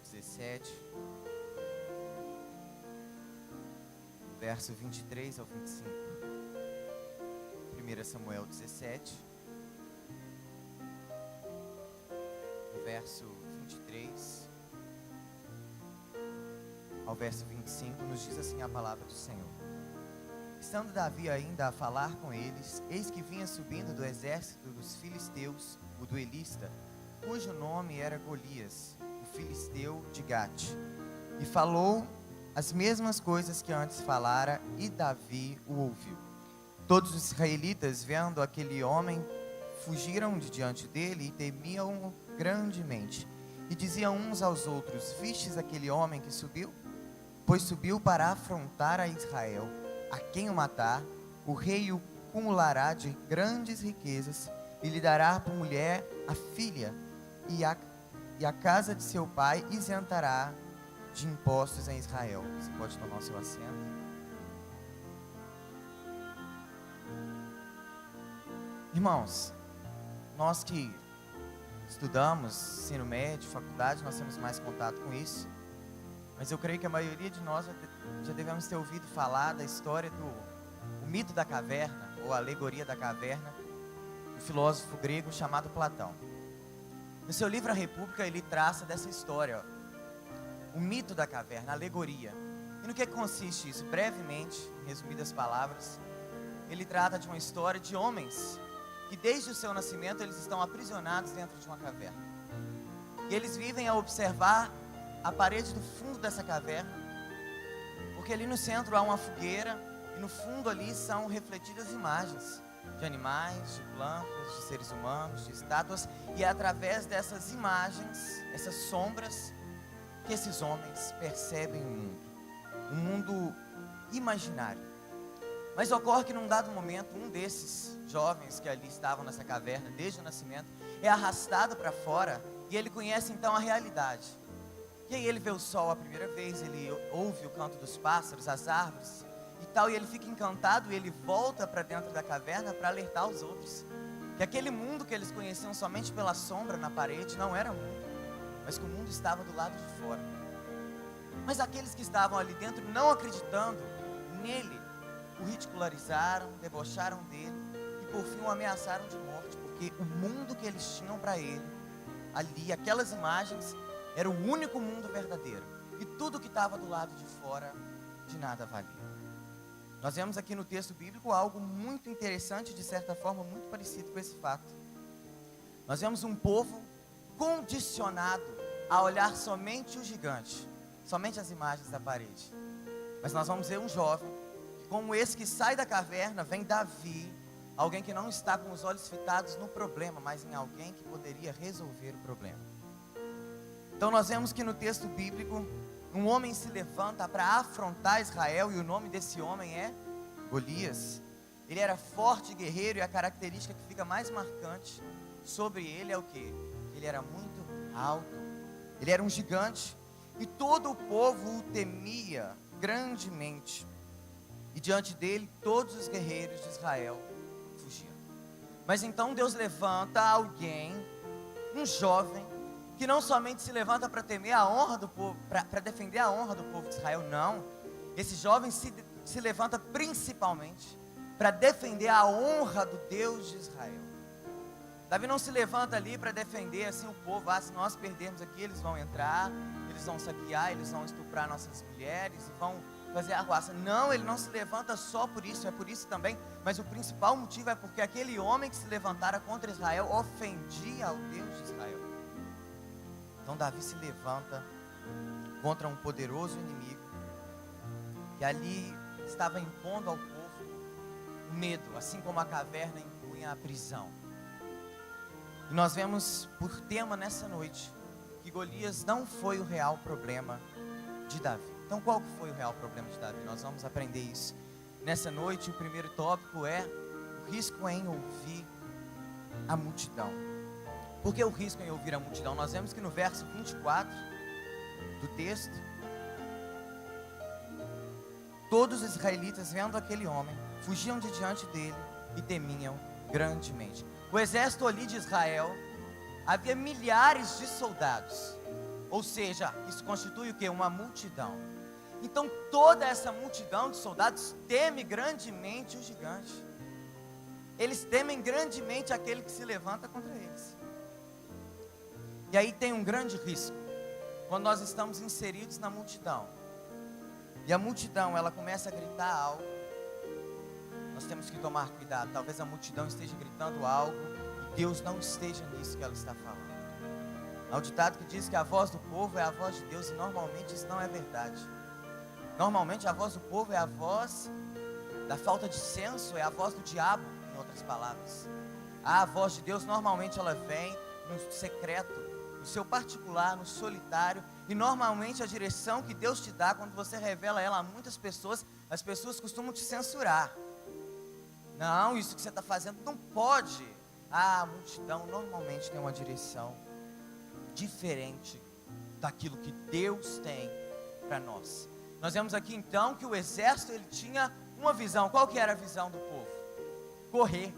17, verso 23 ao 25. 1 Samuel 17, verso 23 ao verso 25, nos diz assim a palavra do Senhor. Estando Davi ainda a falar com eles, eis que vinha subindo do exército dos filisteus o duelista, cujo nome era Golias, o filisteu de Gate, e falou as mesmas coisas que antes falara, e Davi o ouviu. Todos os israelitas, vendo aquele homem, fugiram de diante dele e temiam-o grandemente, e diziam uns aos outros: vistes aquele homem que subiu? Pois subiu para afrontar a Israel. A quem o matar, o rei o cumulará de grandes riquezas, e lhe dará por mulher a filha, e a casa de seu pai isentará de impostos em Israel. Você pode tomar o seu assento. Irmãos, nós que estudamos ensino médio, faculdade, nós temos mais contato com isso, mas eu creio que a maioria de nós já devemos ter ouvido falar da história o mito da caverna, ou a alegoria da caverna, do filósofo grego chamado Platão. No seu livro A República, ele traça dessa história, o mito da caverna, a alegoria. E no que consiste isso? Brevemente, em resumidas palavras, ele trata de uma história de homens que desde o seu nascimento eles estão aprisionados dentro de uma caverna. E eles vivem a observar a parede do fundo dessa caverna, porque ali no centro há uma fogueira, e no fundo ali são refletidas imagens de animais, de plantas, de seres humanos, de estátuas, e é através dessas imagens, essas sombras, que esses homens percebem um mundo imaginário. Mas ocorre que num dado momento, um desses jovens que ali estavam nessa caverna desde o nascimento, é arrastado para fora, e ele conhece então a realidade. E aí ele vê o sol a primeira vez, ele ouve o canto dos pássaros, as árvores e tal, e ele fica encantado, e ele volta para dentro da caverna para alertar os outros que aquele mundo que eles conheciam somente pela sombra na parede não era mundo, mas que o mundo estava do lado de fora. Mas aqueles que estavam ali dentro, não acreditando nele, o ridicularizaram, debocharam dele e por fim o ameaçaram de morte, porque o mundo que eles tinham para ele, ali, aquelas imagens, era o único mundo verdadeiro, e tudo que estava do lado de fora de nada valia. Nós vemos aqui no texto bíblico algo muito interessante, de certa forma muito parecido com esse fato. Nós vemos um povo condicionado a olhar somente o gigante, somente as imagens da parede. Mas nós vamos ver um jovem, como esse que sai da caverna, vem Davi, alguém que não está com os olhos fitados no problema, mas em alguém que poderia resolver o problema. Então nós vemos que no texto bíblico, um homem se levanta para afrontar Israel, e o nome desse homem é Golias. Ele era forte, guerreiro, e a característica que fica mais marcante sobre ele é o quê? Ele era muito alto, ele era um gigante, e todo o povo o temia grandemente. E diante dele, todos os guerreiros de Israel fugiam. Mas então Deus levanta alguém, um jovem, que não somente se levanta para temer a honra do povo, para defender a honra do povo de Israel, não. Esse jovem se levanta principalmente para defender a honra do Deus de Israel. Davi não se levanta ali para defender assim o povo: se nós perdermos aqui, eles vão entrar, eles vão saquear, eles vão estuprar nossas mulheres e vão fazer arruaça. Não, ele não se levanta só por isso, é por isso também, mas o principal motivo é porque aquele homem que se levantara contra Israel ofendia ao Deus de Israel. Então Davi se levanta contra um poderoso inimigo que ali estava impondo ao povo o medo, assim como a caverna impunha a prisão. E nós vemos por tema nessa noite que Golias não foi o real problema de Davi. Então qual que foi o real problema de Davi? Nós vamos aprender isso nessa noite. O primeiro tópico é o risco em ouvir a multidão. Por que o risco em ouvir a multidão? Nós vemos que no verso 24 do texto, todos os israelitas, vendo aquele homem, fugiam de diante dele e temiam grandemente. O exército ali de Israel, havia milhares de soldados, Ou seja, isso constitui o quê? Uma multidão. Então toda essa multidão de soldados teme grandemente o gigante. Eles temem grandemente aquele que se levanta contra eles. E aí tem um grande risco, quando nós estamos inseridos na multidão, e a multidão ela começa a gritar algo, nós temos que tomar cuidado. Talvez a multidão esteja gritando algo, e Deus não esteja nisso que ela está falando. Há um ditado que diz que a voz do povo é a voz de Deus, e normalmente isso não é verdade. Normalmente a voz do povo é a voz da falta de senso, é a voz do diabo, em outras palavras. A voz de Deus normalmente ela vem no secreto, no seu particular, no solitário, e normalmente a direção que Deus te dá, quando você revela ela a muitas pessoas, as pessoas costumam te censurar. Não, isso que você está fazendo não pode. A multidão normalmente tem uma direção diferente daquilo que Deus tem para nós. Nós vemos aqui então que o exército ele tinha uma visão. Qual que era a visão do povo? Correr.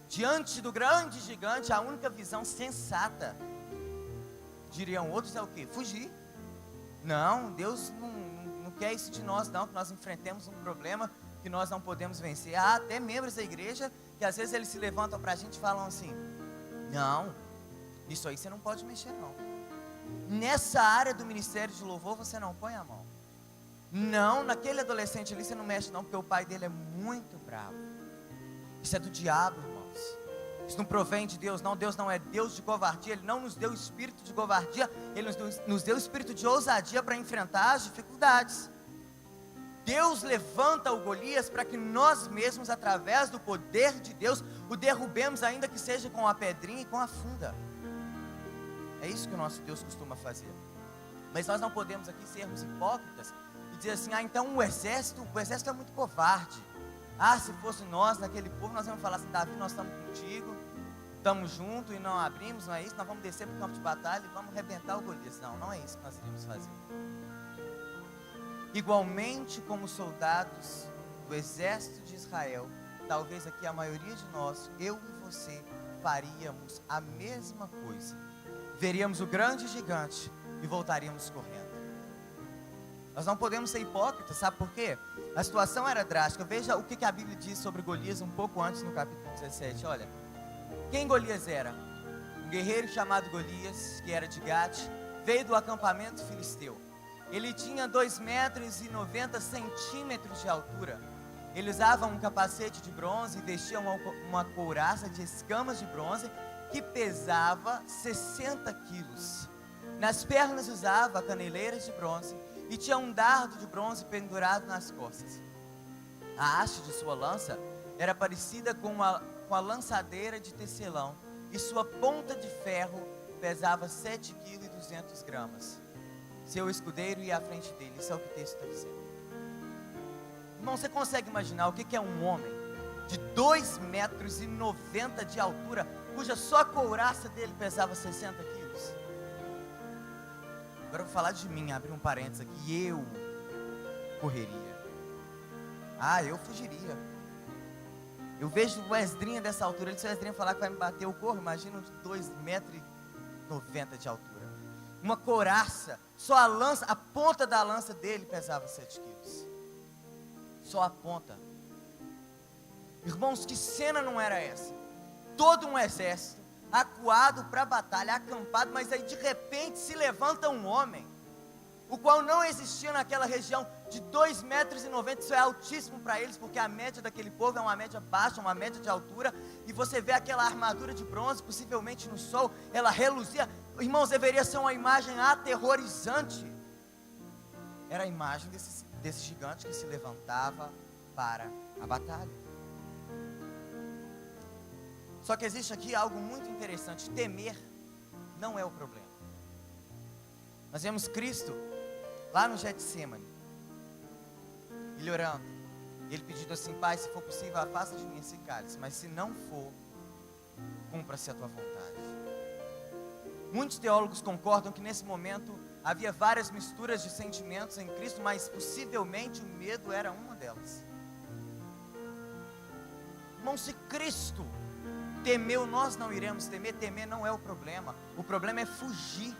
Diante do grande gigante, a única visão sensata, diriam outros, é o quê? Fugir. Não, Deus não quer isso de nós não, que nós enfrentemos um problema que nós não podemos vencer. Há até membros da igreja que às vezes eles se levantam para a gente e falam assim: não, isso aí você não pode mexer não. Nessa área do ministério de louvor você não põe a mão. Não, naquele adolescente ali você não mexe não, porque o pai dele é muito bravo. Isso é do diabo, irmãos. Isso não provém de Deus não. Deus não é Deus de covardia. Ele não nos deu espírito de covardia. Ele nos deu espírito de ousadia para enfrentar as dificuldades. Deus levanta o Golias para que nós mesmos, através do poder de Deus, o derrubemos, ainda que seja com a pedrinha e com a funda. É isso que o nosso Deus costuma fazer. Mas nós não podemos aqui sermos hipócritas e dizer assim: ah, então o exército é muito covarde. Ah, se fosse nós, naquele povo, nós vamos falar assim: Davi, nós estamos contigo, estamos juntos e não abrimos, não é isso? Nós vamos descer para o campo de batalha e vamos arrebentar o Golias. Não, não é isso que nós iríamos fazer. Igualmente como soldados do exército de Israel, talvez aqui a maioria de nós, eu e você, faríamos a mesma coisa. Veríamos o grande gigante e voltaríamos correndo. Nós não podemos ser hipócritas, sabe por quê? A situação era drástica. Veja o que a Bíblia diz sobre Golias um pouco antes, no capítulo 17. Olha, quem Golias era? Um guerreiro chamado Golias, que era de Gate, veio do acampamento filisteu. Ele tinha 2,90 metros de altura. Ele usava um capacete de bronze e vestia uma couraça de escamas de bronze que pesava 60 quilos. Nas pernas usava caneleiras de bronze e tinha um dardo de bronze pendurado nas costas. A haste de sua lança era parecida com a lançadeira de tecelão e sua ponta de ferro pesava 7,2 kg. Seu escudeiro ia à frente dele. Isso é o que o texto está dizendo. Irmão, você consegue imaginar o que é um homem de 2,90 metros de altura, cuja só couraça dele pesava 60 quilos? Agora eu vou falar de mim, abrir um parênteses aqui. Eu correria. Ah, eu fugiria. Eu vejo o Esdrinha dessa altura. Se o Esdrinha falar que vai me bater, eu corro. Imagina um de 2,90 metros de altura. Uma couraça, só a lança, a ponta da lança dele pesava 7 quilos. Só a ponta. Irmãos, que cena não era essa? Todo um exército, acuado para a batalha, acampado, mas aí de repente se levanta um homem, o qual não existia naquela região, de 2,90 metros, isso é altíssimo para eles, porque a média daquele povo é uma média baixa, uma média de altura, e você vê aquela armadura de bronze, possivelmente no sol, ela reluzia. Irmãos, deveria ser uma imagem aterrorizante. Era a imagem desse gigante que se levantava para a batalha. Só que existe aqui algo muito interessante: temer não é o problema. Nós vemos Cristo lá no Getsemane, ele orando, ele pedindo assim: Pai, se for possível, afasta de mim esse cálice, mas se não for, cumpra-se a tua vontade. Muitos teólogos concordam que nesse momento havia várias misturas de sentimentos em Cristo, mas possivelmente o medo era uma delas. Irmão, se Cristo temeu, nós não iremos temer. Temer não é o problema é fugir.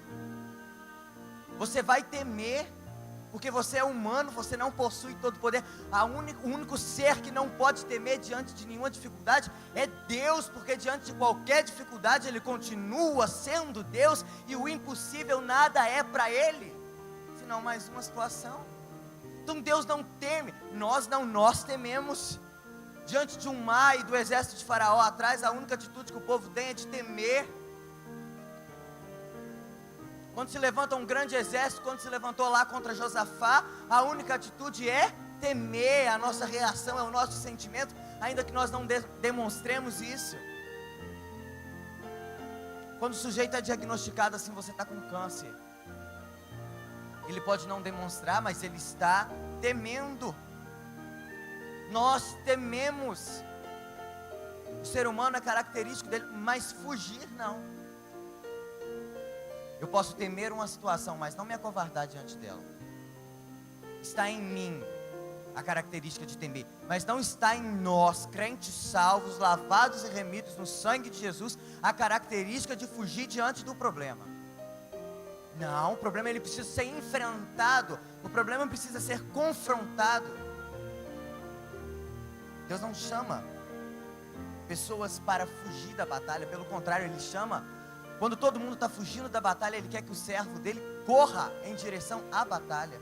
Você vai temer, porque você é humano, você não possui todo o poder. O único ser que não pode temer diante de nenhuma dificuldade é Deus, porque diante de qualquer dificuldade Ele continua sendo Deus, e o impossível nada é para Ele, senão mais uma situação. Então Deus não teme, nós tememos. Diante de um mar e do exército de Faraó atrás, a única atitude que o povo tem é de temer. Quando se levanta um grande exército, quando se levantou lá contra Josafá, a única atitude é temer. A nossa reação é o nosso sentimento, ainda que nós não demonstremos isso. Quando o sujeito é diagnosticado assim, você está com câncer, ele pode não demonstrar, mas ele está temendo. Nós tememos. O ser humano é característico dele, mas fugir não. Eu posso temer uma situação, mas não me acovardar diante dela. Está em mim a característica de temer, mas não está em nós, crentes salvos, lavados e remidos no sangue de Jesus, a característica de fugir diante do problema. Não, o problema ele precisa ser enfrentado, o problema precisa ser confrontado. Deus não chama pessoas para fugir da batalha, pelo contrário, Ele chama. Quando todo mundo está fugindo da batalha, Ele quer que o servo dele corra em direção à batalha.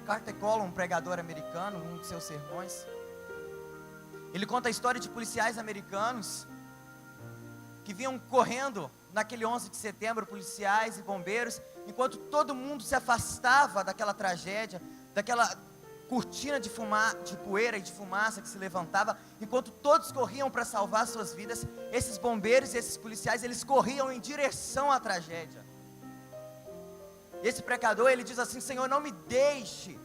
Carter Collum, um pregador americano, num de seus sermões, ele conta a história de policiais americanos que vinham correndo naquele 11 de setembro, policiais e bombeiros, enquanto todo mundo se afastava daquela tragédia, daquela cortina de poeira e de fumaça que se levantava, enquanto todos corriam para salvar suas vidas, esses bombeiros e esses policiais, eles corriam em direção à tragédia. Esse pregador, ele diz assim: Senhor, não deixe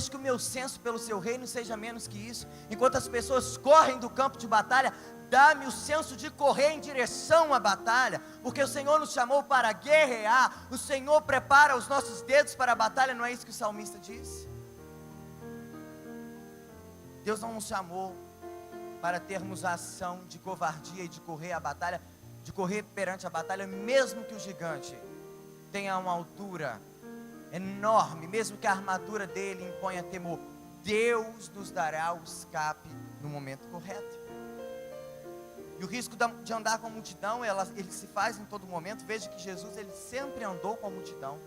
que o meu senso pelo seu reino seja menos que isso. Enquanto as pessoas correm do campo de batalha, dá-me o senso de correr em direção à batalha, porque o Senhor nos chamou para guerrear, o Senhor prepara os nossos dedos para a batalha, não é isso que o salmista diz? Deus não nos chamou para termos a ação de covardia e de correr a batalha, de correr perante a batalha, mesmo que o gigante tenha uma altura enorme, mesmo que a armadura dele imponha temor. Deus nos dará o escape no momento correto. E o risco de andar com a multidão, ele se faz em todo momento. Veja que Jesus, ele sempre andou com a multidão,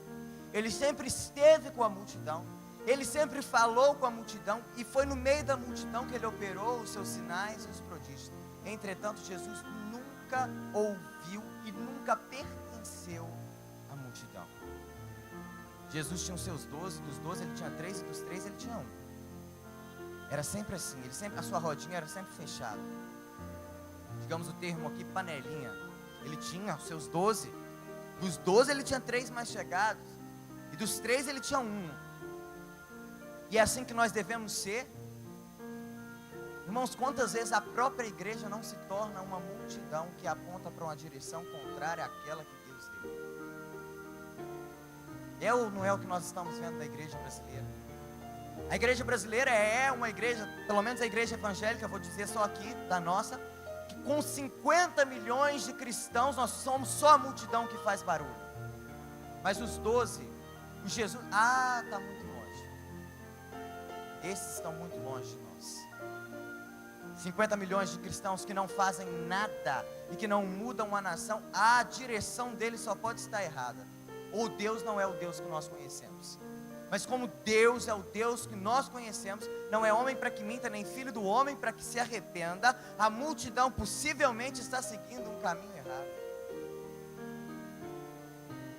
ele sempre esteve com a multidão, ele sempre falou com a multidão, e foi no meio da multidão que ele operou os seus sinais e os prodígios. Entretanto, Jesus nunca ouviu e nunca pertenceu à multidão. Jesus tinha os seus 12, dos 12 ele tinha 3, e dos 3 ele tinha 1. Era sempre assim, a sua rodinha era sempre fechada. Digamos o termo aqui, panelinha. Ele tinha os seus 12, dos 12 ele tinha 3 mais chegados, e dos 3 ele tinha 1. E é assim que nós devemos ser. Irmãos, quantas vezes a própria igreja não se torna uma multidão que aponta para uma direção contrária àquela que Deus deu? É ou não é o que nós estamos vendo na igreja brasileira? A igreja brasileira é uma igreja, pelo menos a igreja evangélica, vou dizer só aqui, da nossa, que com 50 milhões de cristãos, nós somos só a multidão que faz barulho. Mas os 12, o Jesus, está muito longe. Esses estão muito longe de nós. 50 milhões de cristãos que não fazem nada e que não mudam a nação, a direção deles só pode estar errada. Ou Deus não é o Deus que nós conhecemos. Mas como Deus é o Deus que nós conhecemos, não é homem para que minta, nem filho do homem para que se arrependa, a multidão possivelmente está seguindo um caminho errado.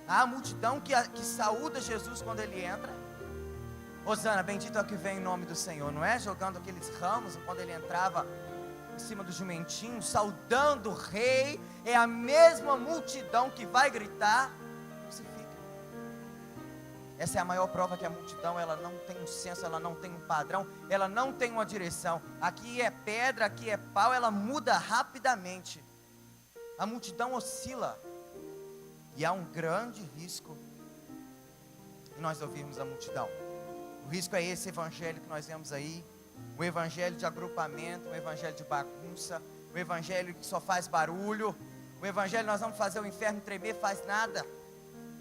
A multidão que saúda Jesus quando ele entra. Hosana, bendito é o que vem em nome do Senhor, não é? Jogando aqueles ramos, quando ele entrava em cima do jumentinho, saudando o rei, é a mesma multidão que vai gritar: crucifica. Essa é a maior prova que a multidão, ela não tem um senso, ela não tem um padrão, ela não tem uma direção. Aqui é pedra, aqui é pau, ela muda rapidamente. A multidão oscila, e há um grande risco em nós ouvirmos a multidão. O risco é esse evangelho que nós vemos aí, um evangelho de agrupamento, um evangelho de bagunça, um evangelho que só faz barulho, um evangelho nós vamos fazer o inferno tremer, faz nada.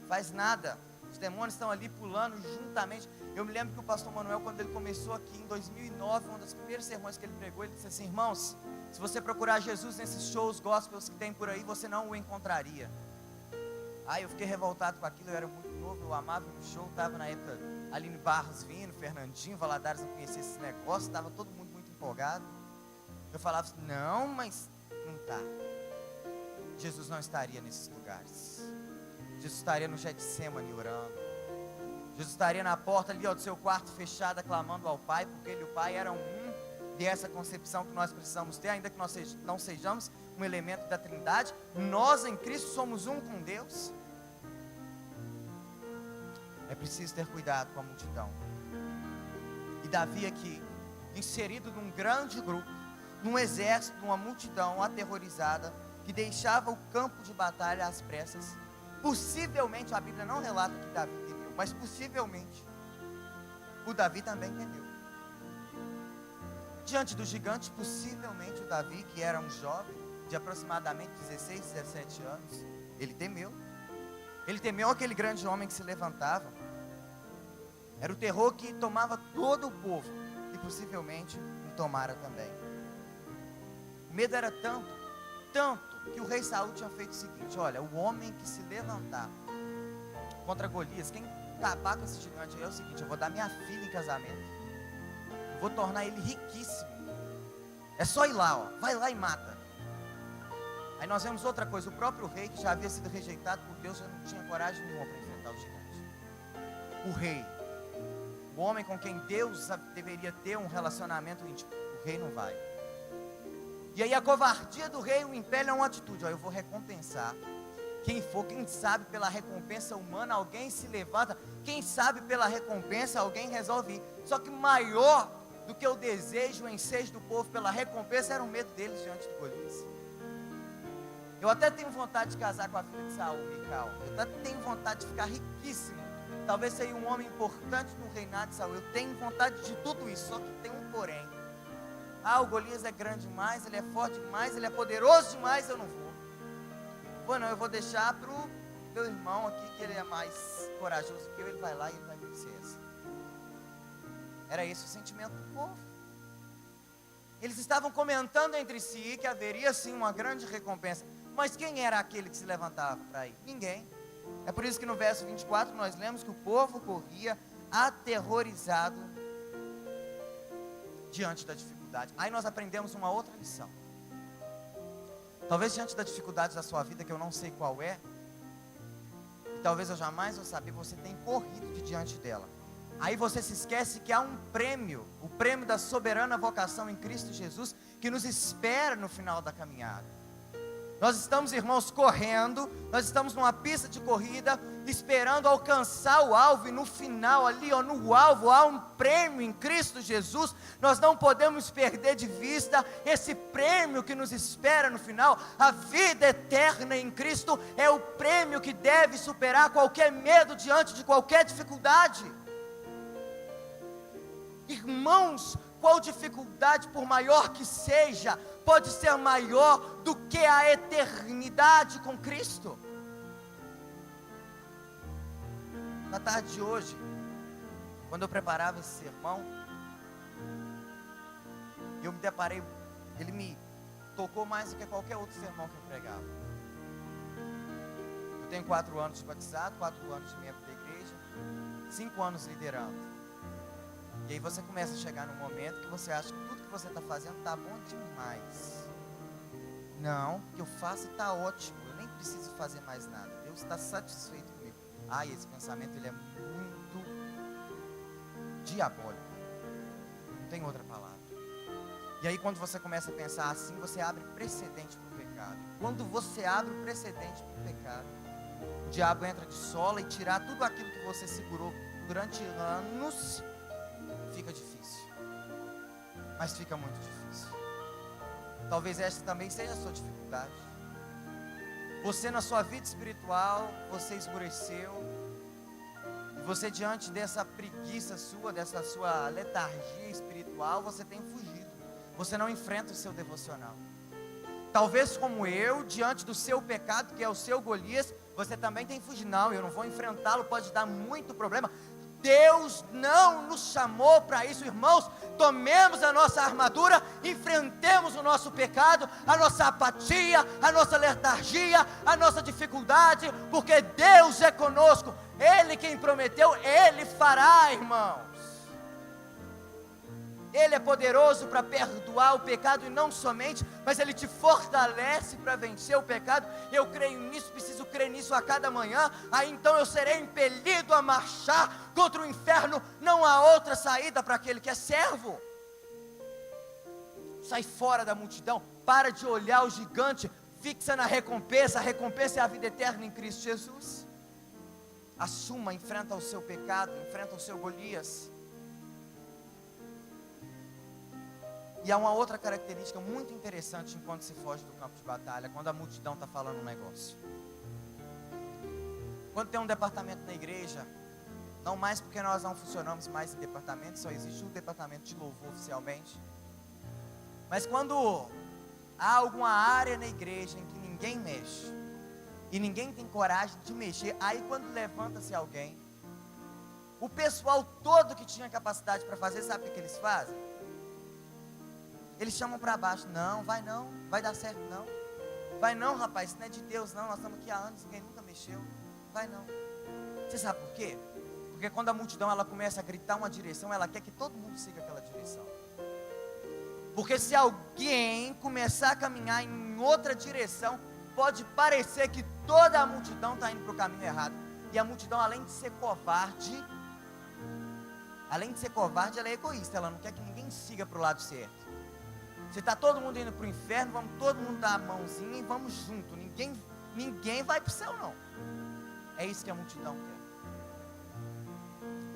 faz nada. Os demônios estão ali pulando juntamente. Eu me lembro que o pastor Manuel, quando ele começou aqui em 2009, um dos primeiros sermões que ele pregou, ele disse assim: irmãos, se você procurar Jesus nesses shows gospels que tem por aí, você não o encontraria. Aí eu fiquei revoltado com aquilo, eu era muito novo, eu amava o show, estava na época Aline Barros vindo, Fernandinho, Valadares, não conhecia esses negócios, estava todo mundo muito empolgado. Eu falava assim: não, mas não está. Jesus não estaria nesses lugares. Jesus estaria no Getsemane orando. Jesus estaria na porta ali, ó, do seu quarto fechado, clamando ao Pai, porque Ele e o Pai eram um. E essa concepção que nós precisamos ter, ainda que nós não sejamos um elemento da Trindade, nós em Cristo somos um com Deus. É preciso ter cuidado com a multidão. E Davi aqui, inserido num grande grupo, num exército, numa multidão aterrorizada, que deixava o campo de batalha às pressas. Possivelmente, a Bíblia não relata que Davi temeu, mas possivelmente o Davi também temeu. Diante do gigante, possivelmente o Davi, que era um jovem de aproximadamente 16, 17 anos, ele temeu. Ele temeu aquele grande homem que se levantava. Era o terror que tomava todo o povo, e possivelmente o tomara também. O medo era tanto, que o rei Saul tinha feito o seguinte: olha, o homem que se levantar contra Golias, quem acabar com esse gigante aí é o seguinte: eu vou dar minha filha em casamento, eu vou tornar ele riquíssimo, é só ir lá, ó, vai lá e mata. Aí nós vemos outra coisa: o próprio rei, que já havia sido rejeitado por Deus, já não tinha coragem nenhuma para enfrentar o gigante. O rei, o homem com quem Deus deveria ter um relacionamento íntimo, o rei não vai. E aí a covardia do rei o impele a uma atitude: ó, eu vou recompensar quem for, quem sabe pela recompensa humana alguém se levanta, quem sabe pela recompensa alguém resolve ir. Só que maior do que o desejo, o ensejo do povo pela recompensa, era o medo deles diante de Golias. Eu até tenho vontade de casar com a filha de Saul, Mical. Eu até tenho vontade de ficar riquíssimo, talvez seja um homem importante no reinado de Saul. Eu tenho vontade de tudo isso, só que tem um porém. Ah, o Golias é grande demais, ele é forte demais, ele é poderoso demais, eu não vou. Não, eu vou deixar para o meu irmão aqui, que ele é mais corajoso que eu, ele vai lá e ele vai vencer essa. Era esse o sentimento do povo. Eles estavam comentando entre si que haveria sim uma grande recompensa. Mas quem era aquele que se levantava para ir? Ninguém. É por isso que no verso 24 nós lemos que o povo corria aterrorizado diante da dificuldade. Aí nós aprendemos uma outra lição. Talvez diante da dificuldade da sua vida, que eu não sei qual é, e talvez eu jamais vou saber, você tem corrido de diante dela. Aí você se esquece que há um prêmio, o prêmio da soberana vocação em Cristo Jesus, que nos espera no final da caminhada. Nós estamos, irmãos, correndo, nós estamos numa pista de corrida, esperando alcançar o alvo, e no final ali, ó, no alvo, há um prêmio em Cristo Jesus. Nós não podemos perder de vista esse prêmio que nos espera no final. A vida eterna em Cristo é o prêmio que deve superar qualquer medo diante de qualquer dificuldade. Irmãos, qual dificuldade, por maior que seja, pode ser maior do que a eternidade com Cristo? Na tarde de hoje, quando eu preparava esse sermão, eu me deparei, ele me tocou mais do que qualquer outro sermão que eu pregava. Eu tenho 4 anos de batizado, 4 anos de membro da igreja, 5 anos liderando. E aí você começa a chegar num momento que você acha que tudo que você está fazendo está bom demais. Não, o que eu faço está ótimo, eu nem preciso fazer mais nada, Deus está satisfeito comigo. Esse pensamento ele é muito diabólico, não tem outra palavra. E aí quando você começa a pensar assim, você abre precedente para o pecado. Quando você abre o precedente para o pecado, o diabo entra de sola e tirar tudo aquilo que você segurou durante anos. Fica difícil, mas fica muito difícil. Talvez esta também seja a sua dificuldade. Você na sua vida espiritual, você esmoreceu, e você diante dessa preguiça sua, dessa sua letargia espiritual, você tem fugido, você não enfrenta o seu devocional. Talvez como eu, diante do seu pecado, que é o seu Golias, Você também tem que fugir. Não, eu não vou enfrentá-lo, pode dar muito problema. Deus não nos chamou para isso, irmãos. Tomemos a nossa armadura, enfrentemos o nosso pecado, a nossa apatia, a nossa letargia, a nossa dificuldade, porque Deus é conosco. Ele quem prometeu, Ele fará, irmãos. Ele é poderoso para perdoar o pecado, e não somente, mas Ele te fortalece para vencer o pecado. Eu creio nisso, preciso crer nisso a cada manhã. Aí então eu serei impelido a marchar contra o inferno. Não há outra saída para aquele que é servo. Sai fora da multidão, para de olhar o gigante, fixa na recompensa. A recompensa é a vida eterna em Cristo Jesus. Assuma, enfrenta o seu pecado, enfrenta o seu Golias. E há uma outra característica muito interessante enquanto se foge do campo de batalha, quando a multidão está falando um negócio. Quando tem um departamento na igreja, não mais porque nós não funcionamos mais em departamento, só existe um departamento de louvor oficialmente. Mas quando há alguma área na igreja em que ninguém mexe, e ninguém tem coragem de mexer, aí quando levanta-se alguém, o pessoal todo que tinha capacidade para fazer, sabe o que eles fazem? Eles chamam para baixo. Não, vai dar certo não. Vai não, rapaz, isso não é de Deus não, nós estamos aqui há anos, ninguém nunca mexeu. Vai não. Você sabe por quê? Porque quando a multidão ela começa a gritar uma direção, ela quer que todo mundo siga aquela direção. Porque se alguém começar a caminhar em outra direção, pode parecer que toda a multidão está indo para o caminho errado. E a multidão, além de ser covarde, ela é egoísta, ela não quer que ninguém siga para o lado certo. Se está todo mundo indo para o inferno, vamos todo mundo dar a mãozinha e vamos junto. Ninguém vai para o céu não. É isso que a multidão quer.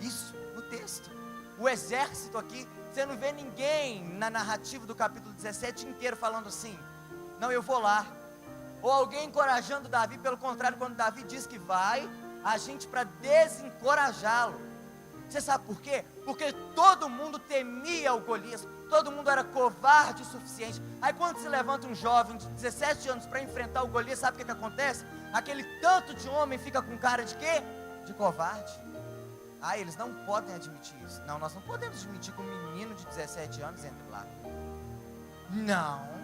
Isso, no texto. O exército aqui, você não vê ninguém na narrativa do capítulo 17 inteiro falando assim, não, eu vou lá. Ou alguém encorajando Davi, pelo contrário, quando Davi diz que vai, a gente para desencorajá-lo. Você sabe por quê? Porque todo mundo temia o Golias, todo mundo era covarde o suficiente. Aí quando se levanta um jovem de 17 anos para enfrentar o Golias, sabe o que acontece? Aquele tanto de homem fica com cara de quê? De covarde. Ah, eles não podem admitir isso. Não, nós não podemos admitir que um menino de 17 anos entre lá. Não.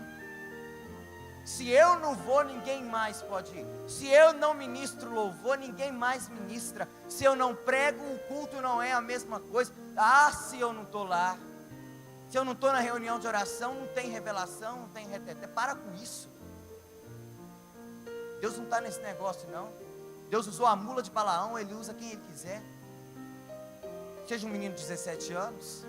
Se eu não vou, ninguém mais pode ir. Se eu não ministro louvor, ninguém mais ministra. Se eu não prego, o culto não é a mesma coisa. Ah, se eu não estou lá. Se eu não estou na reunião de oração, não tem revelação, não tem reteté. Para com isso. Deus não está nesse negócio não. Deus usou a mula de Balaão, Ele usa quem Ele quiser. Seja um menino de 17 anos,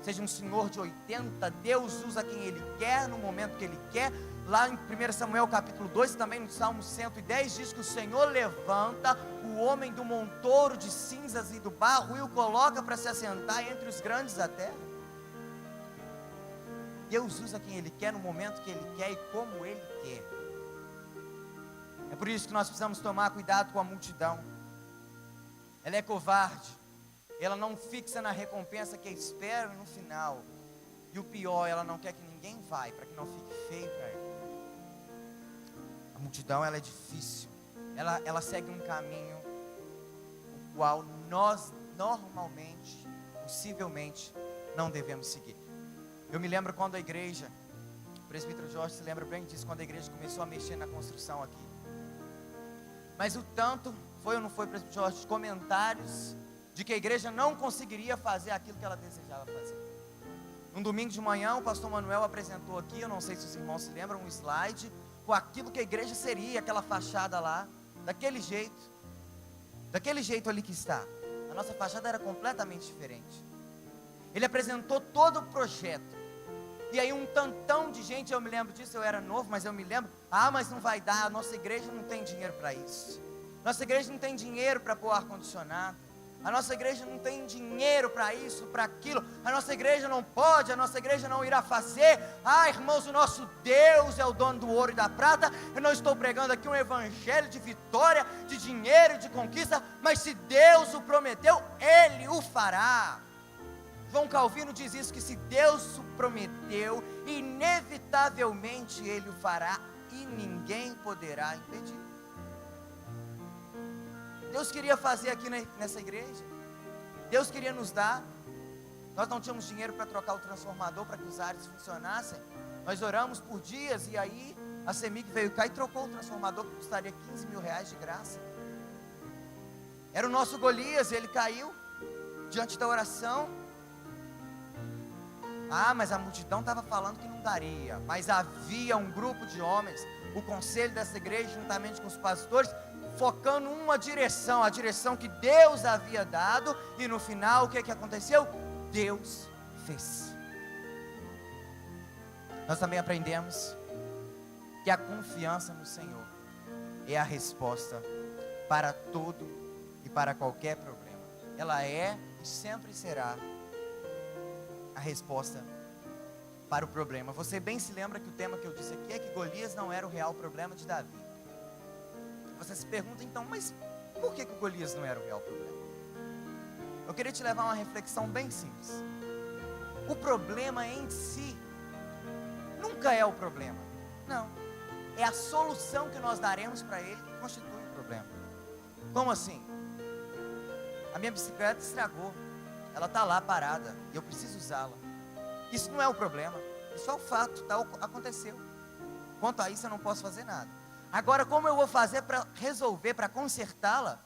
seja um senhor de 80, Deus usa quem Ele quer, no momento que Ele quer. Lá em 1 Samuel capítulo 2, também no Salmo 110, diz que o Senhor levanta o homem do montouro de cinzas e do barro e o coloca para se assentar entre os grandes da terra. Deus usa quem Ele quer, no momento que Ele quer e como Ele quer. É por isso que nós precisamos tomar cuidado com a multidão. Ela é covarde, ela não fixa na recompensa que espera no final. E o pior, ela não quer que ninguém vá, para que não fique feio para ela. A multidão, ela é difícil, ela segue um caminho o qual nós normalmente, possivelmente, não devemos seguir. Eu me lembro quando a igreja, o presbítero Jorge se lembra bem disso, quando a igreja começou a mexer na construção aqui. Mas o tanto, foi ou não foi, presbítero Jorge, de comentários de que a igreja não conseguiria fazer aquilo que ela desejava fazer. Um domingo de manhã, o pastor Manuel apresentou aqui, eu não sei se os irmãos se lembram, um slide com aquilo que a igreja seria, aquela fachada lá, daquele jeito ali que está. A nossa fachada era completamente diferente. Ele apresentou todo o projeto, e aí um tantão de gente, eu me lembro disso, eu era novo, mas eu me lembro, mas não vai dar, a nossa igreja não tem dinheiro para isso, nossa igreja não tem dinheiro para pôr ar-condicionado, a nossa igreja não tem dinheiro para isso, para aquilo, a nossa igreja não pode, a nossa igreja não irá fazer. Irmãos, o nosso Deus é o dono do ouro e da prata. Eu não estou pregando aqui um evangelho de vitória, de dinheiro, de conquista, mas se Deus o prometeu, Ele o fará. João Calvino diz isso, que se Deus o prometeu, inevitavelmente Ele o fará, e ninguém poderá impedir. Deus queria fazer aqui nessa igreja. Deus queria nos dar. Nós não tínhamos dinheiro para trocar o transformador, para que os ares funcionassem. Nós oramos por dias e aí a CEMIG veio cá e trocou o transformador, que custaria 15 mil reais de graça. Era o nosso Golias, ele caiu diante da oração. Mas a multidão estava falando que não daria. Mas havia um grupo de homens, o conselho dessa igreja, juntamente com os pastores, focando uma direção, a direção que Deus havia dado. E no final, o que aconteceu? Deus fez. Nós também aprendemos que a confiança no Senhor é a resposta para todo e para qualquer problema. Ela é e sempre será a resposta para o problema. Você bem se lembra que o tema que eu disse aqui é que Golias não era o real problema de Davi. Você se pergunta então, mas por que o Golias não era o real problema? Eu queria te levar a uma reflexão bem simples. O problema em si nunca é o problema. Não. É a solução que nós daremos para ele que constitui o problema. Como assim? A minha bicicleta estragou. Ela está lá parada e eu preciso usá-la. Isso não é o problema. Isso é o fato, aconteceu. Quanto a isso eu não posso fazer nada. Agora, como eu vou fazer para resolver, para consertá-la?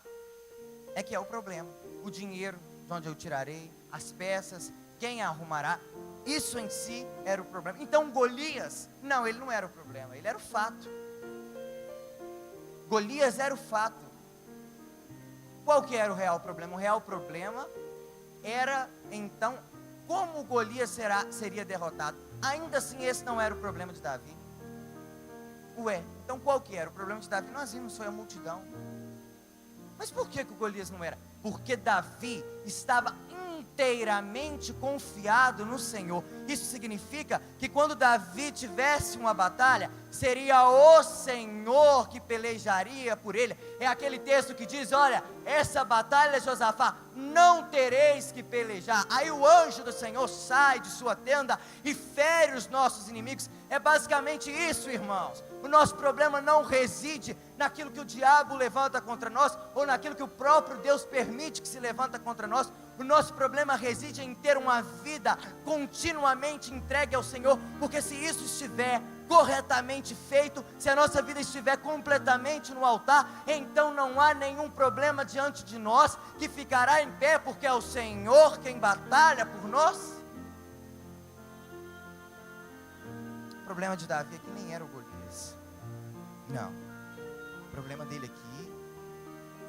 É que é o problema. O dinheiro, de onde eu tirarei, as peças, quem arrumará. Isso em si era o problema. Então Golias, não, ele não era o problema, ele era o fato. Golias era o fato. Qual que era o real problema? O real problema era, então, como Golias seria derrotado. Ainda assim, esse não era o problema de Davi. Então qual que era? O problema de Davi, nós vimos, foi a multidão. Mas por que o Golias não era? Porque Davi estava inteiramente confiado no Senhor. Isso significa que quando Davi tivesse uma batalha, seria o Senhor que pelejaria por ele. É aquele texto que diz, olha, essa batalha, Josafá, não tereis que pelejar. Aí o anjo do Senhor sai de sua tenda e fere os nossos inimigos. É basicamente isso, irmãos. O nosso problema não reside naquilo que o diabo levanta contra nós, ou naquilo que o próprio Deus permite que se levanta contra nós. O nosso problema reside em ter uma vida continuamente entregue ao Senhor, porque se isso estiver corretamente feito, se a nossa vida estiver completamente no altar, então não há nenhum problema diante de nós que ficará em pé, porque é o Senhor quem batalha por nós. O problema de Davi aqui nem era o Golias, não. O problema dele aqui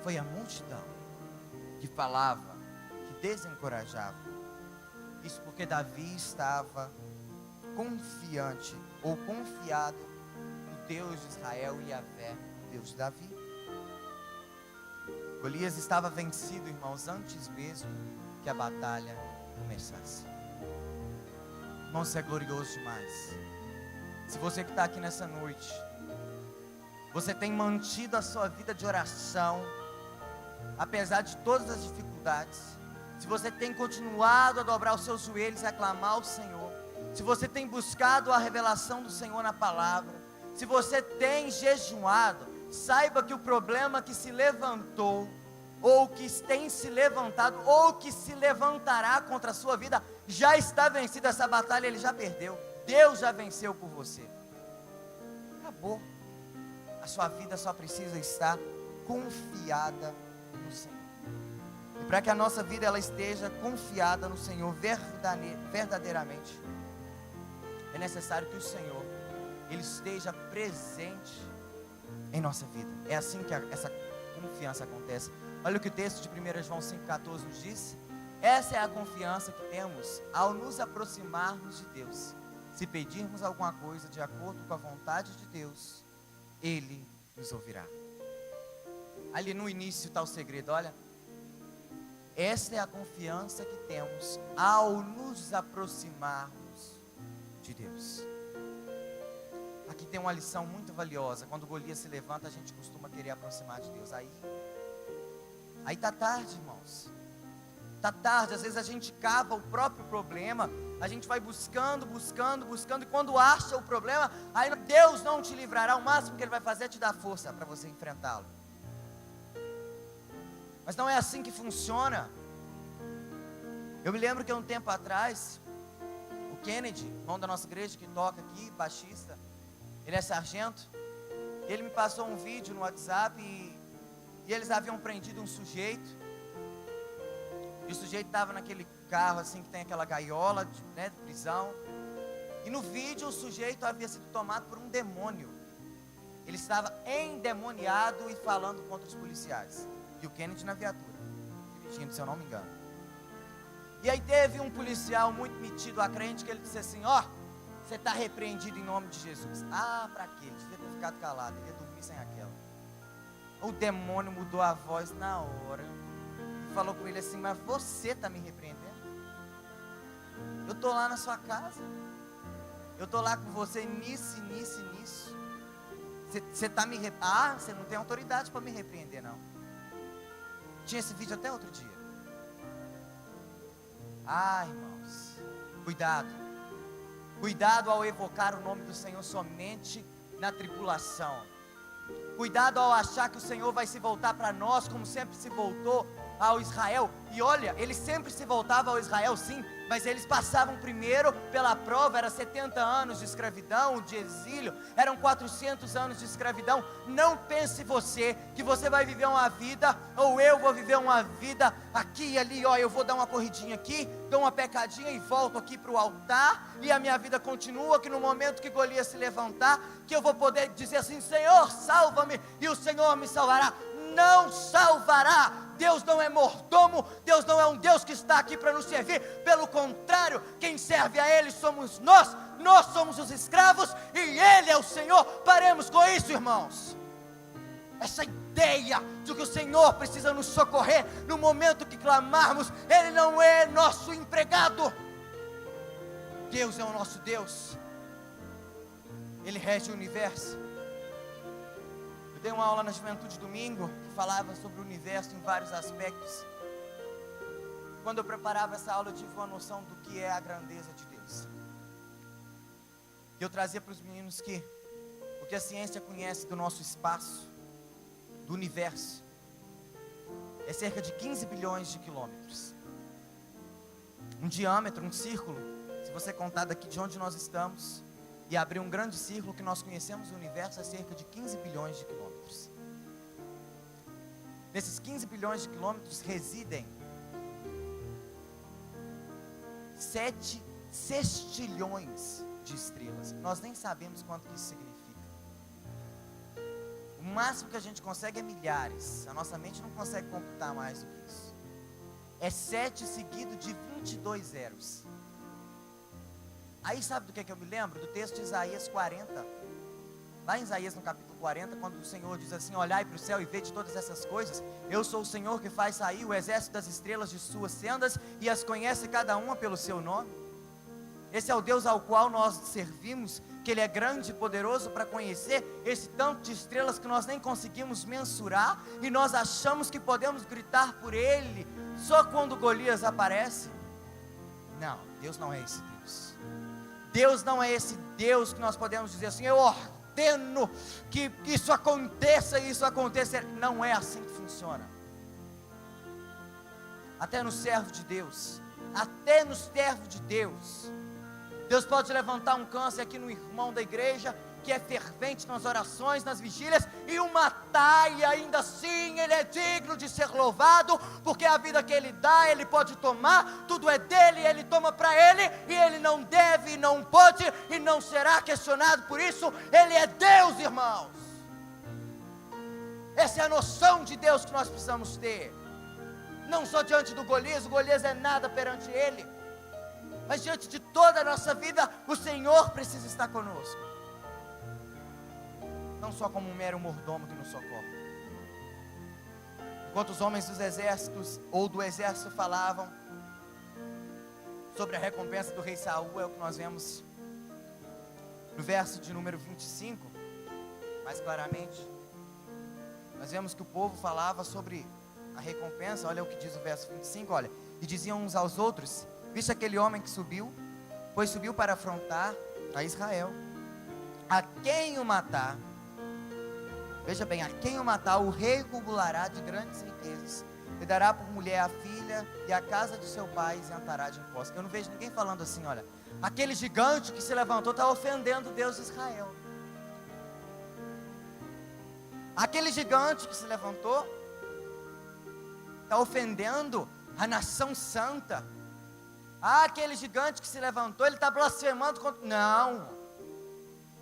foi a multidão que falava, que desencorajava. Isso porque Davi estava confiante ou confiado no Deus de Israel e Yahvé, Deus de Davi. Golias estava vencido, irmãos, antes mesmo que a batalha começasse. Irmãos, isso é glorioso demais. Se você que está aqui nessa noite, você tem mantido a sua vida de oração, apesar de todas as dificuldades, se você tem continuado a dobrar os seus joelhos e a clamar ao Senhor, se você tem buscado a revelação do Senhor na palavra, se você tem jejuado, saiba que o problema que se levantou, ou que tem se levantado, ou que se levantará contra a sua vida, já está vencido. Essa batalha ele já perdeu. Deus já venceu por você. Acabou. A sua vida só precisa estar confiada no Senhor. E para que a nossa vida ela esteja confiada no Senhor verdadeiramente, é necessário que o Senhor ele esteja presente em nossa vida. É assim que essa confiança acontece. Olha o que o texto de 1 João 5,14 nos diz. Essa é a confiança que temos ao nos aproximarmos de Deus. Se pedirmos alguma coisa de acordo com a vontade de Deus, Ele nos ouvirá. Ali no início está o segredo, olha. Essa é a confiança que temos ao nos aproximarmos de Deus. Aqui tem uma lição muito valiosa. Quando Golias se levanta, a gente costuma querer aproximar de Deus. Aí está tarde, irmãos. Está tarde, às vezes a gente cava o próprio problema, a gente vai buscando, e quando acha o problema, aí Deus não te livrará. O máximo que Ele vai fazer é te dar força para você enfrentá-lo. Mas não é assim que funciona. Eu me lembro que há um tempo atrás, o Kennedy, irmão da nossa igreja, que toca aqui, baixista, ele é sargento, ele me passou um vídeo no WhatsApp e eles haviam prendido um sujeito, e o sujeito estava naquele carro assim que tem aquela gaiola de prisão, e no vídeo o sujeito havia sido tomado por um demônio. Ele estava endemoniado e falando contra os policiais, e o Kennedy na viatura, dirigindo, se eu não me engano. E aí teve um policial muito metido a crente, que ele disse assim: ó, você está repreendido em nome de Jesus. Ah, para quê? Ele devia ter ficado calado, ele ia dormir sem aquela. O demônio mudou a voz na hora e falou com ele assim: mas você está me repreendendo? Eu estou lá na sua casa, eu estou lá com você nisso. Você está me repreendendo? Você não tem autoridade para me repreender, não. Tinha esse vídeo até outro dia. Irmãos, cuidado ao evocar o nome do Senhor somente na tribulação. Cuidado ao achar que o Senhor vai se voltar para nós como sempre se voltou ao Israel. E olha, ele sempre se voltava ao Israel, sim, mas eles passavam primeiro pela prova. Era 70 anos de escravidão, de exílio, eram 400 anos de escravidão. Não pense você que você vai viver uma vida, ou eu vou viver uma vida aqui e ali, eu vou dar uma corridinha aqui, dou uma pecadinha e volto aqui para o altar, e a minha vida continua, que no momento que Golias se levantar, que eu vou poder dizer assim: Senhor, salva-me, e o Senhor me salvará. Não salvará. Deus não é mordomo, Deus não é um Deus que está aqui para nos servir. Pelo contrário, quem serve a Ele somos nós somos os escravos e Ele é o Senhor. Paremos com isso, irmãos. Essa ideia de que o Senhor precisa nos socorrer no momento que clamarmos, Ele não é nosso empregado. Deus é o nosso Deus, Ele rege o universo. Eu dei uma aula na juventude domingo, que falava sobre o universo em vários aspectos. Quando eu preparava essa aula, eu tive uma noção do que é a grandeza de Deus. E eu trazia para os meninos que o que a ciência conhece do nosso espaço, do universo, é cerca de 15 bilhões de quilômetros. Um diâmetro, um círculo, se você contar daqui de onde nós estamos e abrir um grande círculo, que nós conhecemos o universo, é cerca de 15 bilhões de quilômetros. Nesses 15 bilhões de quilômetros residem 7 sextilhões de estrelas. Nós nem sabemos quanto que isso significa. O máximo que a gente consegue é milhares. A nossa mente não consegue computar mais do que isso. É 7 seguido de 22 zeros. Aí sabe do que eu me lembro? Do texto de Isaías 40. Lá em Isaías no capítulo 40, quando o Senhor diz assim: olhai para o céu e vede todas essas coisas. Eu sou o Senhor que faz sair o exército das estrelas de suas sendas e as conhece cada uma pelo seu nome. Esse é o Deus ao qual nós servimos, que Ele é grande e poderoso para conhecer esse tanto de estrelas que nós nem conseguimos mensurar, e nós achamos que podemos gritar por Ele só quando Golias aparece. Não, Deus não é esse Deus. Deus não é esse Deus que nós podemos dizer assim: eu ordeno que isso aconteça e isso aconteça. Não é assim que funciona. Até no servo de Deus, Deus pode levantar um câncer aqui no irmão da igreja, que é fervente nas orações, nas vigílias, e o matar, e ainda assim ele é digno de ser louvado, porque a vida que ele dá, ele pode tomar, tudo é dele, ele toma para ele, e ele não deve, não pode, e não será questionado por isso. Ele é Deus, irmãos. Essa é a noção de Deus que nós precisamos ter, não só diante do Golias. O Golias é nada perante ele, mas diante de toda a nossa vida, o Senhor precisa estar conosco, não só como um mero mordomo que nos socorre. Enquanto os homens dos exércitos, ou do exército, falavam sobre a recompensa do rei Saul, é o que nós vemos no verso de número 25, mais claramente. Nós vemos que o povo falava sobre a recompensa. Olha o que diz o verso 25, olha: e diziam uns aos outros: viste aquele homem que subiu, pois subiu para afrontar a Israel. A quem o matar, Veja bem, a quem o matar, o rei cumulará de grandes riquezas, e dará por mulher a filha, e a casa de seu pai isentará de impostos. Eu não vejo ninguém falando assim, olha, aquele gigante que se levantou está ofendendo Deus de Israel. Aquele gigante que se levantou está ofendendo a nação santa. Aquele gigante que se levantou, ele está blasfemando contra... Não.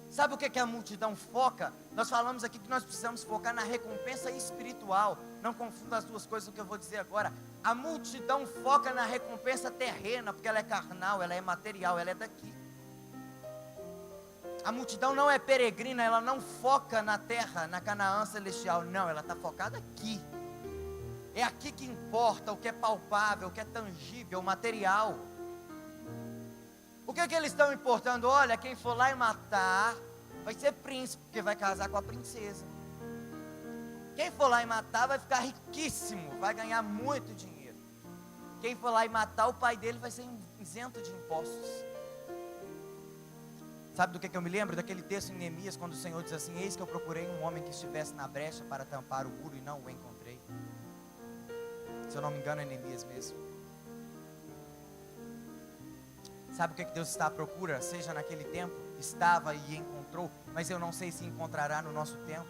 Sabe o que a multidão foca? Nós falamos aqui que nós precisamos focar na recompensa espiritual. Não confunda as duas coisas, o que eu vou dizer agora. A multidão foca na recompensa terrena, porque ela é carnal, ela é material, ela é daqui. A multidão não é peregrina, ela não foca na terra, na Canaã celestial. Não, ela está focada aqui. É aqui que importa o que é palpável, o que é tangível, o material. O que eles estão importando? Olha, quem for lá e matar, vai ser príncipe, porque vai casar com a princesa. Quem for lá e matar, vai ficar riquíssimo, vai ganhar muito dinheiro. Quem for lá e matar, o pai dele vai ser isento de impostos. Sabe do que eu me lembro? Daquele texto em Neemias, quando o Senhor diz assim: eis que eu procurei um homem que estivesse na brecha para tampar o muro e não o encontrei. Se eu não me engano é Neemias mesmo. Sabe o que Deus está à procura? Seja naquele tempo, estava e encontrou, mas eu não sei se encontrará no nosso tempo.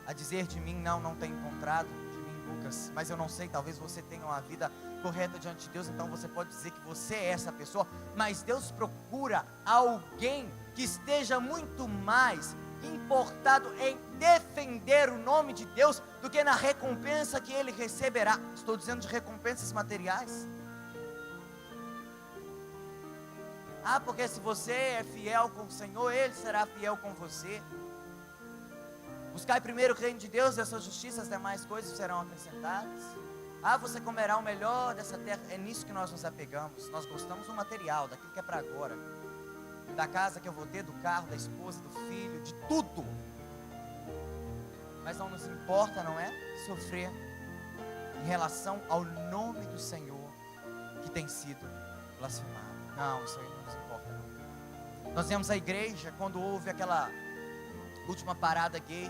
A dizer de mim, não tem encontrado, de mim Lucas, mas eu não sei, talvez você tenha uma vida correta diante de Deus, então você pode dizer que você é essa pessoa, mas Deus procura alguém que esteja muito mais importado em defender o nome de Deus do que na recompensa que ele receberá. Estou dizendo de recompensas materiais. Porque se você é fiel com o Senhor, Ele será fiel com você. Buscai primeiro o reino de Deus e a sua justiça, as demais coisas serão acrescentadas. Você comerá o melhor dessa terra. É nisso que nós nos apegamos. Nós gostamos do material, daquilo que é para agora, da casa que eu vou ter, do carro, da esposa, do filho, de tudo. Mas não nos importa, não é? Sofrer em relação ao nome do Senhor que tem sido blasfemado. Não, isso aí não nos importa não. Nós vemos a igreja quando houve aquela última parada gay,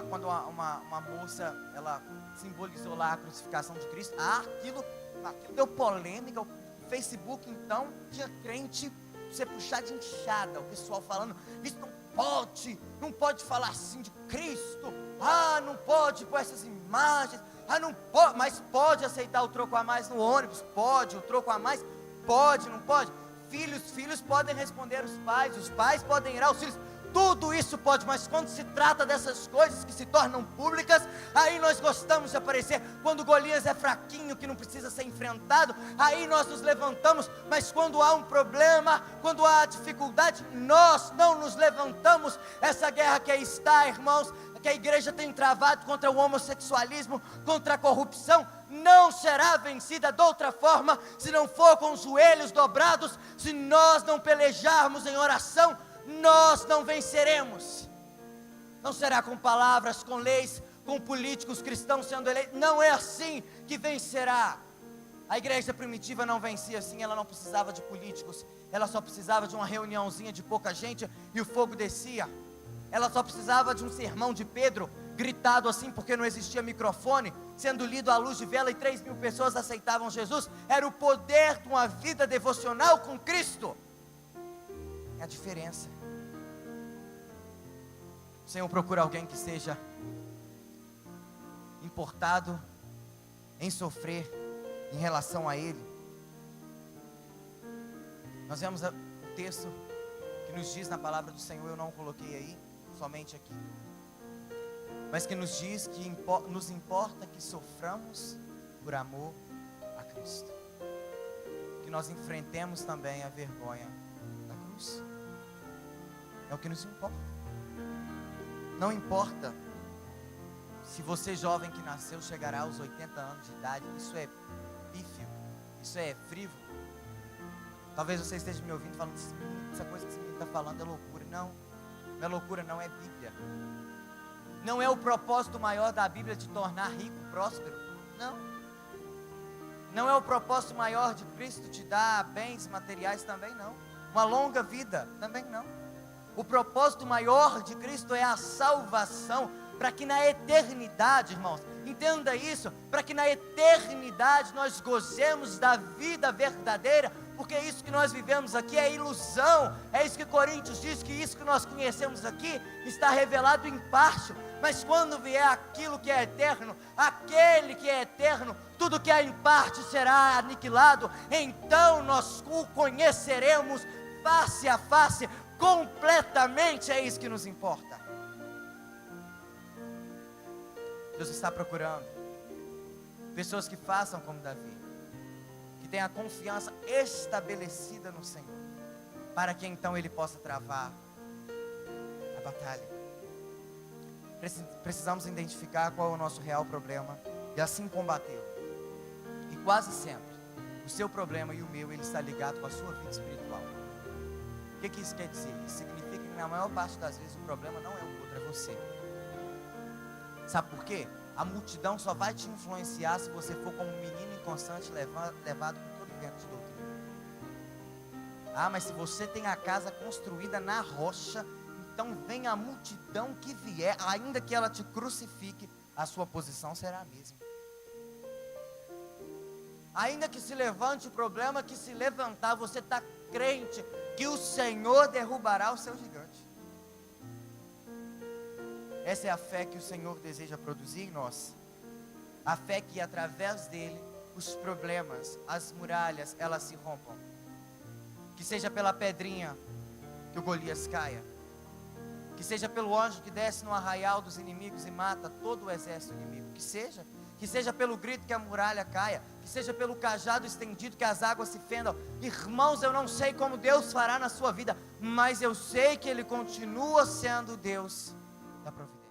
quando uma moça, ela simbolizou lá a crucificação de Cristo. Aquilo deu polêmica. O Facebook então tinha crente, você puxar de enxada, o pessoal falando, isso não pode falar assim de Cristo, não pode pôr essas imagens, não pode, mas pode aceitar o troco a mais no ônibus, pode, o troco a mais, pode, não pode? Filhos podem responder os pais podem ir aos filhos, tudo isso pode, mas quando se trata dessas coisas que se tornam públicas, aí nós gostamos de aparecer. Quando Golias é fraquinho, que não precisa ser enfrentado, aí nós nos levantamos, mas quando há um problema, quando há dificuldade, nós não nos levantamos. Essa guerra que aí está, irmãos, que a igreja tem travado contra o homossexualismo, contra a corrupção, não será vencida de outra forma, se não for com os joelhos dobrados. Se nós não pelejarmos em oração, nós não venceremos. Não será com palavras, com leis, com políticos cristãos sendo eleitos. Não é assim que vencerá. A igreja primitiva não vencia assim. Ela não precisava de políticos, ela só precisava de uma reuniãozinha de pouca gente e o fogo descia. Ela só precisava de um sermão de Pedro, gritado assim porque não existia microfone, sendo lido à luz de vela, e 3.000 pessoas aceitavam Jesus. Era o poder de uma vida devocional com Cristo. É a diferença. O Senhor procura alguém que seja importado em sofrer em relação a Ele. Nós vemos o texto que nos diz na palavra do Senhor, eu não o coloquei aí, somente aqui, mas que nos diz que nos importa que soframos por amor a Cristo, que nós enfrentemos também a vergonha da cruz. É o que nos importa. Não importa se você jovem que nasceu chegará aos 80 anos de idade, isso é pífio, isso é frívolo. Talvez você esteja me ouvindo falando, essa coisa que esse menino está falando é loucura. Não é loucura, não é Bíblia. Não é o propósito maior da Bíblia de tornar rico, próspero. Não é o propósito maior de Cristo te dar bens materiais, também não. Uma longa vida, também não. O propósito maior de Cristo é a salvação, para que na eternidade, irmãos, entenda isso, para que na eternidade nós gozemos da vida verdadeira, porque isso que nós vivemos aqui é ilusão. É isso que Coríntios diz, que isso que nós conhecemos aqui está revelado em parte, mas quando vier aquilo que é eterno, aquele que é eterno, tudo que é em parte será aniquilado, então nós o conheceremos face a face, completamente. É isso que nos importa. Deus está procurando pessoas que façam como Davi, que tenham a confiança estabelecida no Senhor, para que então Ele possa travar a batalha. Precisamos identificar qual é o nosso real problema e assim combatê-lo. E quase sempre, o seu problema e o meu, ele está ligado com a sua vida espiritual. O que isso quer dizer? Isso significa que na maior parte das vezes o problema não é o outro, é você. Sabe por quê? A multidão só vai te influenciar se você for como um menino inconstante levado por todo vento de doutrina. Ah, mas se você tem a casa construída na rocha, então vem a multidão que vier, ainda que ela te crucifique, a sua posição será a mesma. Ainda que se levante o problema que se levantar, você está crente que o Senhor derrubará o seu gigante. Essa é a fé que o Senhor deseja produzir em nós. A fé que através dele, os problemas, as muralhas, elas se rompam. Que seja pela pedrinha que o Golias caia. Que seja pelo anjo que desce no arraial dos inimigos e mata todo o exército inimigo. Que seja pelo grito que a muralha caia. Que seja pelo cajado estendido que as águas se fendam. Irmãos, eu não sei como Deus fará na sua vida, mas eu sei que Ele continua sendo Deus da providência.